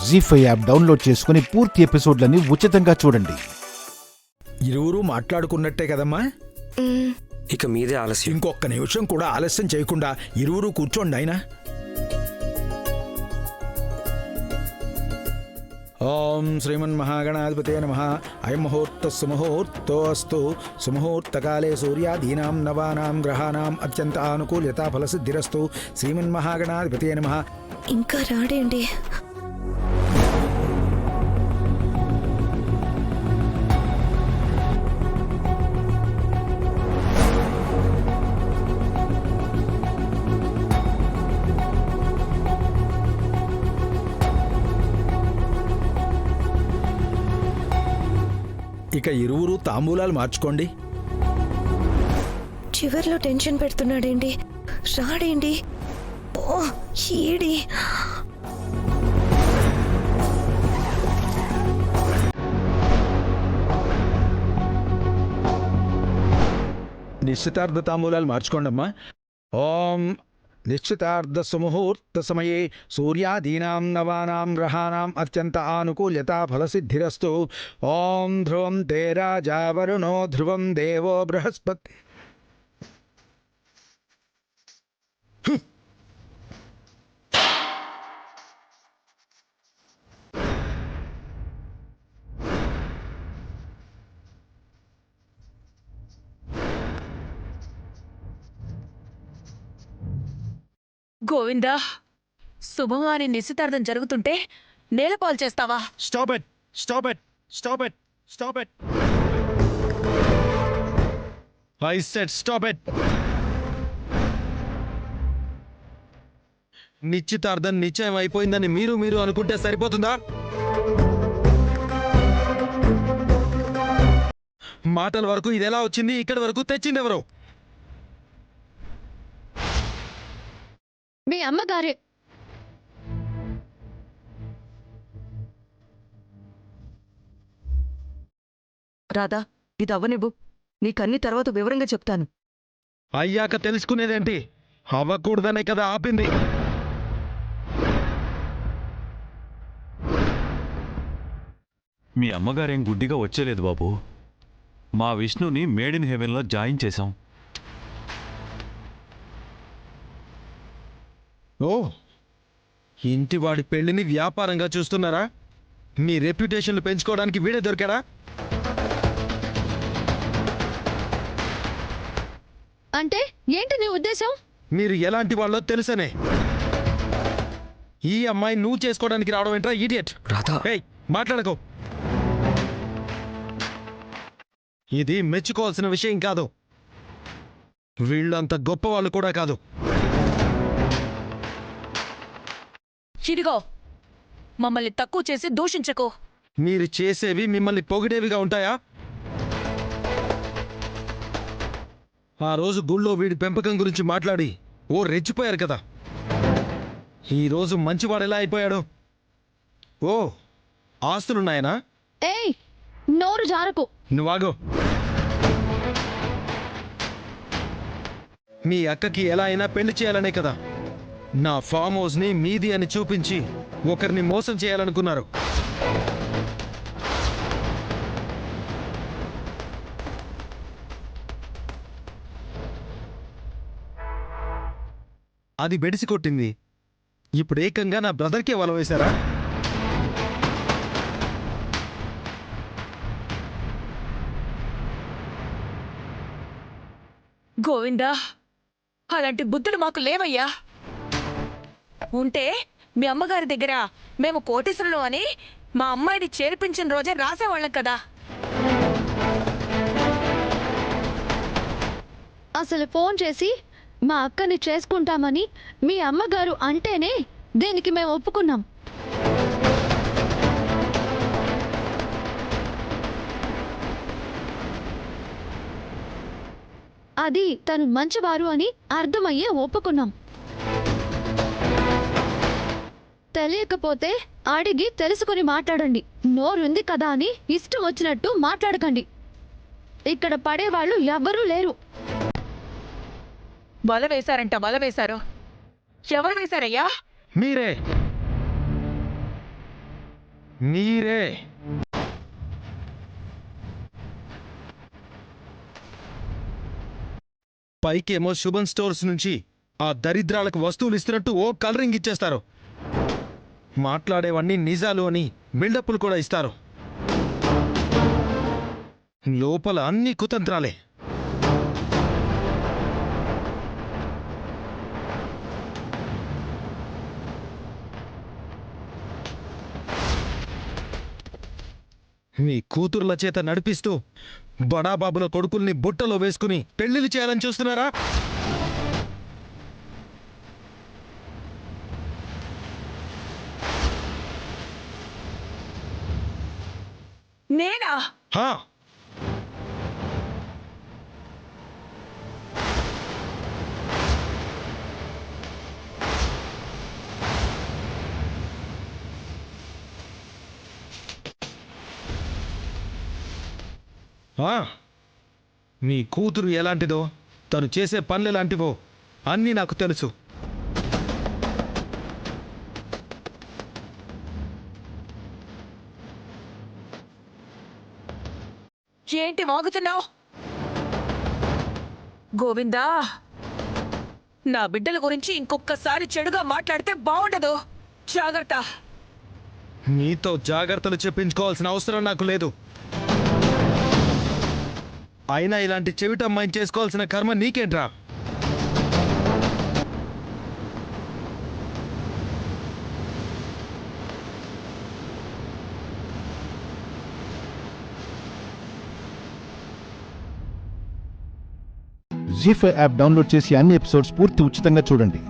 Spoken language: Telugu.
జీ5 యాప్ డౌన్లోడ్ చేసుకుని పూర్తి ఎపిసోడ్లని ఉచితంగా చూడండి. ఇరువురు మాట్లాడుకున్నట్టే కదమ్మా. ఇక మీదే ఆలస్యం. ఇంకొక నిమిషం కూడా ఆలస్యం చేయకుండా ఇరువురు కూర్చోండి ఆయన. ఓం శ్రీమన్మహాగణాధిపతే నమః. అయం ముహూర్త సుముహూర్తోస్తు. సుముహూర్తకాలే సూర్యాదీనాం నవానాం గ్రహాణాం అత్యంత ఆనుకూల్యతా ఫలసిద్ధిరస్తు. శ్రీమన్మహాగణాధిపతే నమః. ఇంకా రాడేంటి? ఇక ఇరువురు తాంబూలాలు మార్చుకోండి. చివర్లో టెన్షన్ పెడుతున్నాడేంటి? రాడేంటి? ఓ ఈడి. నిశ్చితార్థ తాంబూలాలు మార్చుకోండమ్మా. ఓం నిశ్చితార్థ సుముహూర్త సమయే సూర్యాదీనాం నవానాం గ్రహాణాం అత్యంత ఆనుకూల్యతా ఫలసిద్ధిరస్తు. ఓం ధ్రువం తే రాజా వరుణో ధ్రువం దేవో బృహస్పతి. గోవిందా, శుభమాని నిశ్చితార్థం జరుగుతుంటే నేలపాలు చేస్తావా? Stop it! Stop it! Stop it! Stop it! I said stop it! నిశ్చితార్థం నిశ్చయం అయిపోయిందని మీరు అనుకుంటే సరిపోతుందా? మాటల వరకు ఇది ఎలా వచ్చింది? ఇక్కడి వరకు తెచ్చింది ఎవరు? మీ అమ్మగారే. రాధా, ఇది అవ్వనివ్వు. నీకన్ని తర్వాత వివరంగా చెప్తాను. అయ్యాక తెలుసుకునేదేంటి? అవ్వకూడదనే కదా ఆపింది. మీ అమ్మగారేం గుడ్డిగా వచ్చేలేదు బాబు. మా విష్ణుని మేడ్ ఇన్ హెవెన్లో జాయిన్ చేశాం. ఓ, ఇంటి వాడి పెళ్లిని వ్యాపారంగా చూస్తున్నారా? మీ రెప్యుటేషన్లు పెంచుకోవడానికి వీడే దొరికాడా? అంటే ఏంటి నీ ఉద్దేశం? మీరు ఎలాంటి వాళ్ళో తెలుసనే. ఈ అమ్మాయి నువ్వు చేసుకోవడానికి రావడం ఏంట్రా ఇడియట్? రాధా, ఏయ్, మాట్లాడకో. ఇది మెచ్చుకోవాల్సిన విషయం కాదు. వీళ్ళంత గొప్పవాళ్ళు కూడా కాదు. ఇదిగో, మమ్మల్ని తక్కువ చేసి దూషించకు. మీరు చేసేవి మిమ్మల్ని పొగిడేవిగా ఉంటాయా? ఆ రోజు గుళ్ళో వీడి పెంపకం గురించి మాట్లాడి రెచ్చిపోయారు కదా. ఈరోజు మంచివాడు ఎలా అయిపోయాడు? ఓ, ఆస్తులున్నాయనా? ఏయ్, నోరు జారకు. నువ్వాగో. మీ అక్కకి ఎలా అయినా పెళ్లి చేయాలనే కదా నా ఫామ్ హౌస్ని మీది అని చూపించి ఒకరిని మోసం చేయాలనుకున్నారు. అది బెడిసి కొట్టింది. ఇప్పుడు ఏకంగా నా బ్రదర్కే వల వేశారా? గోవిందా, అలాంటి బుద్ధులు మాకు లేవయ్యా. ఉంటే మీ అమ్మగారి దగ్గర మేము కోటీశ్వరులు అని మా అమ్మాయిని చేర్పించిన రోజే రాసేవాళ్ళం కదా. అసలు ఫోన్ చేసి మా అక్కని చేసుకుంటామని మీ అమ్మగారు అంటేనే దీనికి మేము ఒప్పుకున్నాం. అది తను మంచివారు అని అర్థమయ్యే ఒప్పుకున్నాం. తెలియకపోతే అడిగి తెలుసుకుని మాట్లాడండి. నోరుంది కదా అని ఇష్టం వచ్చినట్టు మాట్లాడకండి. ఇక్కడ పడేవాళ్ళు ఎవ్వరూ లేరు. వల వేశారంట, వల వేశారు. ఎవరు వేశారయ్యా? మీరే. మీరే. పైకేమో శుభన్ స్టోర్స్ నుంచి ఆ దరిద్రాలకు వస్తువులు ఇస్తున్నట్టు ఓ కలరింగ్ ఇచ్చేస్తారు. మాట్లాడేవన్నీ నిజాలు అని బిల్డప్లు కూడా ఇస్తారు. లోపల అన్ని కుతంత్రాలే. మీ కూతుర్ల చేత నడిపిస్తూ బడాబాబుల కొడుకుల్ని బుట్టలో వేసుకుని పెళ్లిళ్ళు చేయాలని చూస్తున్నారా? నేనా? హా, మీ కూతురు ఎలాంటిదో, తను చేసే పనులు ఎలాంటివో అన్నీ నాకు తెలుసు. ఏంటి వాగుతున్నావు? గోవిందా, నా బిడ్డల గురించి ఇంకొకసారి చెడుగా మాట్లాడితే బాగుండదు. జాగ్రత్త. నీతో జాగ్రత్తలు చెప్పించుకోవాల్సిన అవసరం నాకు లేదు. అయినా ఇలాంటి చెవిటమ్మాయిని చేసుకోవాల్సిన కర్మ నీకేంట్రా? జీ5 యాప్ డౌన్లోడ్ చేసి అన్ని ఎపిసోడ్స్ పూర్తి ఉచితంగా చూడండి.